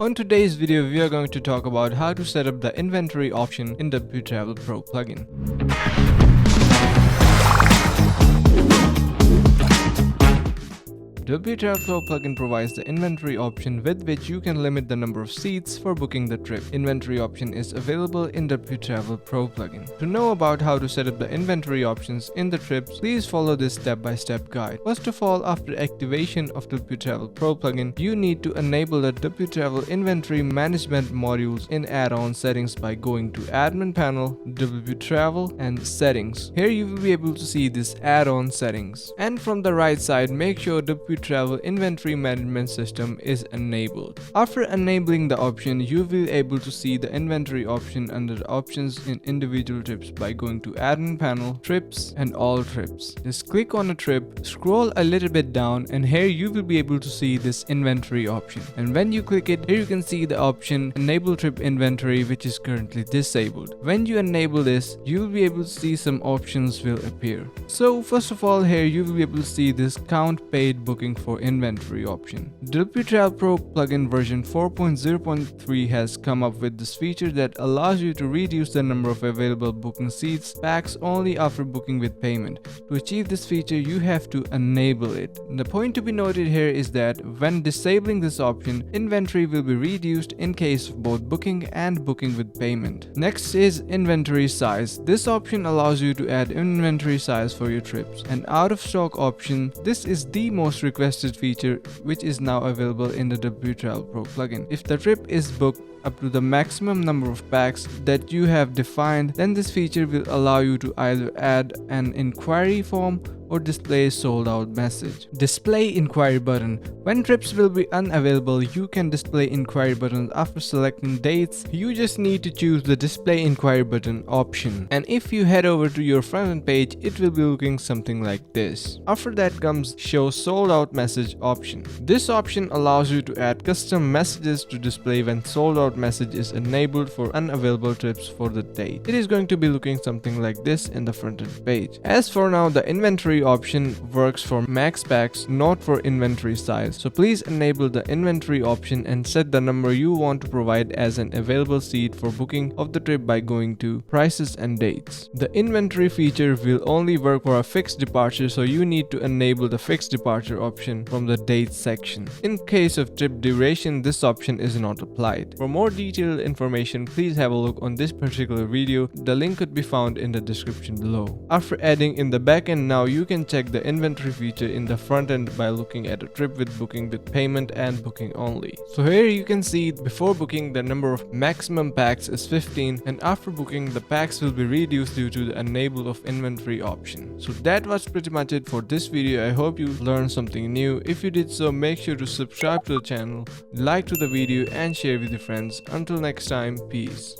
On today's video, we are going to talk about how to set up the inventory option in WTravel Pro plugin. WTravel Pro plugin provides the inventory option with which you can limit the number of seats for booking the trip. Inventory option is available in WTravel Pro plugin. To know about how to set up the inventory options in the trips, please follow this step-by-step guide. First of all, after activation of WTravel Pro plugin, you need to enable the WTravel inventory management modules in add-on settings by going to Admin panel, WTravel and Settings. Here you will be able to see this add-on settings. And from the right side, make sure WTravel inventory management system is enabled. After enabling the option, you will be able to see the inventory option under the options in individual trips by going to Admin panel, Trips and All Trips. Just click on a trip, scroll a little bit down, and here you will be able to see this inventory option. And when you click it, here you can see the option Enable Trip Inventory, which is currently disabled. When you enable this, you will be able to see some options will appear. So first of all, here you will be able to see this Count Paid Booking for inventory option. WTravel Pro plugin version 4.0.3 has come up with this feature that allows you to reduce the number of available booking seats packs only after booking with payment. To achieve this feature, you have to enable it. The point to be noted here is that when disabling this option, inventory will be reduced in case of both booking and booking with payment. Next is inventory size. This option allows you to add inventory size for your trips. An out of stock option. This is the most requested feature which is now available in the WTravel Pro plugin. If the trip is booked up to the maximum number of packs that you have defined, then this feature will allow you to either add an inquiry form or display a sold out message. Display inquiry button. When trips will be unavailable, you can display inquiry buttons after selecting dates. You just need to choose the display inquiry button option. And if you head over to your front end page, it will be looking something like this. After that comes show sold out message option. This option allows you to add custom messages to display when sold out message is enabled for unavailable trips for the date. It is going to be looking something like this in the front end page. As for now, the inventory option works for max packs, not for inventory size. So please enable the inventory option and set the number you want to provide as an available seat for booking of the trip by going to prices and dates. The inventory feature will only work for a fixed departure, so you need to enable the fixed departure option from the dates section. In case of trip duration, this option is not applied. For more detailed information, please have a look on this particular video. The link could be found in the description below. After adding in the backend, now you can check the inventory feature in the front end by looking at a trip with booking with payment and booking only. So here you can see before booking the number of maximum packs is 15, and after booking the packs will be reduced due to the enable of inventory option. So that was pretty much it for this video. I hope you learned something new. If you did so, make sure to subscribe to the channel, like to the video and share with your friends. Until next time, peace.